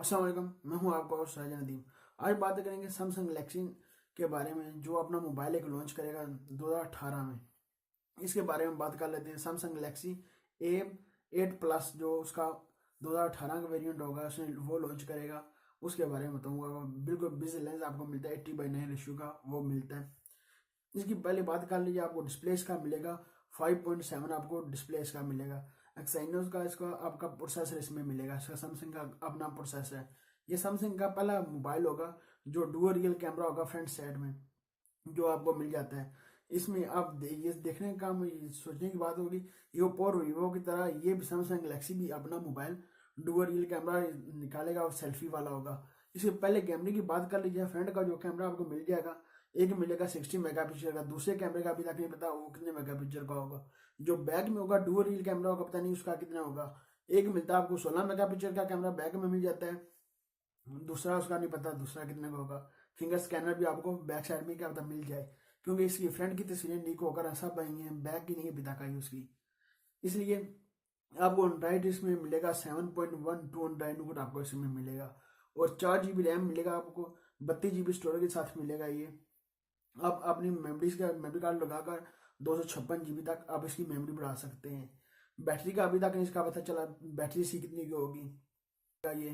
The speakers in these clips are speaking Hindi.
अस्सलाम वालेकुम, मैं हूं आपका होस्ट शाहजहां नदीम। आज बात करेंगे सैमसंग गैलेक्सी के बारे में, जो अपना मोबाइल एक लॉन्च करेगा 2018 में। इसके बारे में बात कर लेते हैं। सैमसंग गैलेक्सी A8 प्लस जो उसका 2018 का वेरिएंट होगा, उसने वो लॉन्च करेगा। उसके बारे में बताऊंगा। बिल्कुल बिजी लेंस आपको मिलता है 80/9 रेशियो का, वो मिलता है। इसकी पहले बात कर लीजिए, आपको डिस्प्ले इसका मिलेगा 5.7 आपको डिस्प्ले इसका मिलेगा। एक्साइनोस का इसका आपका प्रोसेसर इसमें मिलेगा। इसका सैमसंग का अपना प्रोसेसर है। ये सैमसंग का पहला मोबाइल होगा जो डुअल रियल कैमरा होगा फ्रंट साइड में, जो आपको मिल जाता है। इसमें आप ये देखने का सोचने की बात होगी, ये ओप्पो और वीवो की तरह ये भी सैमसंग गैलेक्सी भी अपना मोबाइल डुअल रियल कैमरा निकालेगा और सेल्फी वाला होगा। इसके पहले कैमरे की बात कर लीजिए। फ्रंट का जो कैमरा आपको मिल जाएगा, एक मिलेगा 60 मेगापिक्सल का। दूसरे कैमरे का अभी तक नहीं पता वो कितने मेगापिक्सल का होगा। जो बैक में होगा डुअल रियल कैमरा होगा, पता नहीं उसका कितना होगा। एक मिलता है आपको 16 मेगापिक्सल का कैमरा बैक में मिल जाता है, दूसरा उसका नहीं पता दूसरा कितने का होगा। फिंगर स्कैनर भी आपको बैक साइड में क्या पता मिल जाए, क्योंकि इसकी फ्रंट की तस्वीरें लीक होकर सब आई हैं, बैक की नहीं है पिता का ही उसकी। इसलिए आपको एंड्राइड इसमें मिलेगा 7.12 एंड्राइड आपको इसमें मिलेगा। और 4 GB रैम मिलेगा आपको, 32 GB स्टोरेज के साथ मिलेगा ये। आप अपनी मेमोरीज का मेमोरी कार्ड लगाकर 256 GB तक आप इसकी मेमोरी बढ़ा सकते हैं। बैटरी का अभी तक नहीं इसका पता चला, बैटरी इसकी कितनी की होगी। ये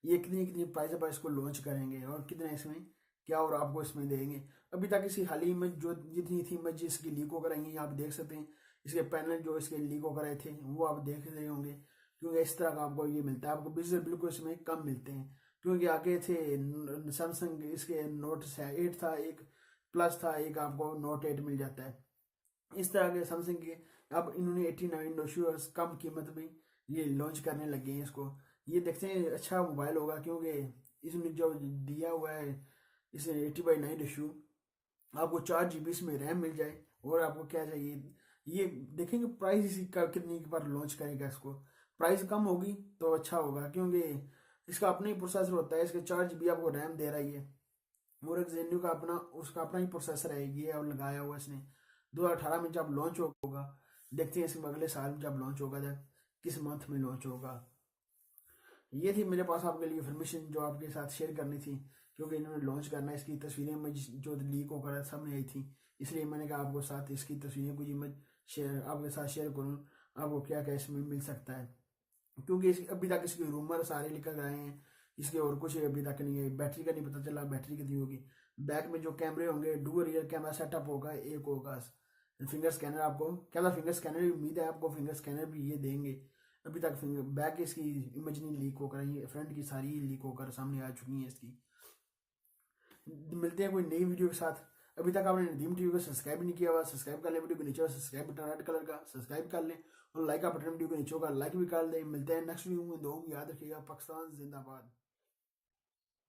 ये कितनी कितनी प्राइस पर इसको लॉन्च करेंगे और कितना इसमें क्या और आपको इसमें देंगे। अभी तक इसी हाल ही में जो जितनी थी इमेज इसकी लीक होकर आई है, आप देख सकते हैं। इसके पैनल जो इसके लीक होकर आए थे वो आप देख रहे होंगे, क्योंकि इस तरह का आपको ये मिलता है। आपको बिल्कुल इसमें कम मिलते हैं, क्योंकि आगे थे सैमसंग इसके नोट 8 था, एक प्लस था, एक आपको नोट 8 मिल जाता है। इस तरह के सैमसंग के अब इन्होंने 89 कम कीमत में ये लॉन्च करने लगे हैं इसको। ये देखते हैं अच्छा मोबाइल होगा, क्योंकि इसमें जो दिया हुआ है इसे 80/9 रेशियो, आपको 4 GB इसमें रैम मिल जाए और आपको क्या चाहिए। ये देखेंगे प्राइस इसी का कितनी बार लॉन्च करेगा इसको। प्राइस कम होगी तो अच्छा होगा, क्योंकि इसका अपना ही प्रोसेसर होता है। इसके 4 GB आपको रैम दे रहा है ये, और एक जेन्यू का अपना उसका अपना ही प्रोसेसर है ये, अब लगाया हुआ इसने। 2018 में जब लॉन्च होगा, देखते हैं इसमें अगले साल जब लॉन्च होगा, जब किस मंथ में लॉन्च होगा। ये थी मेरे पास आपके लिए इन्फॉर्मेशन जो आपके साथ शेयर करनी थी, क्योंकि इन्होंने लॉन्च करना है। इसकी तस्वीरें में जो लीक होकर सामने आई थी, इसलिए मैंने कहा आपको साथ इसकी तस्वीरें कुछ इमेज शेयर आपके साथ शेयर करूँ, आपको क्या क्या इसमें मिल सकता है। क्योंकि अभी तक इसके रूमर सारे निकल आए हैं, इसके और कुछ अभी तक नहीं है। बैटरी का नहीं पता चला बैटरी कितनी होगी। बैक में जो कैमरे होंगे डुअल रियर कैमरा सेटअप होगा, एक होगा। फिंगर स्कैनर आपको क्या था, फिंगर स्कैनर भी उम्मीद है आपको फिंगर स्कैनर भी ये देंगे। अभी तक फिंगर बैक इसकी इमेज नहीं लीक होकर आई है, फ्रंट की सारी लीक होकर सामने आ चुकी है इसकी। मिलते हैं कोई नई वीडियो के साथ। अभी तक आपने नदीम टीवी को सब्सक्राइब नहीं किया हुआ, सब्सक्राइब कर लें। वीडियो के नीचे सब्सक्राइब बटन रेड कलर का, सब्सक्राइब कर लें। और लाइक का बटन वीडियो के नीचे होगा, लाइक भी कर लें। मिलते हैं नेक्स्ट वीडियो में। दो याद रखिएगा। पाकिस्तान जिंदाबाद।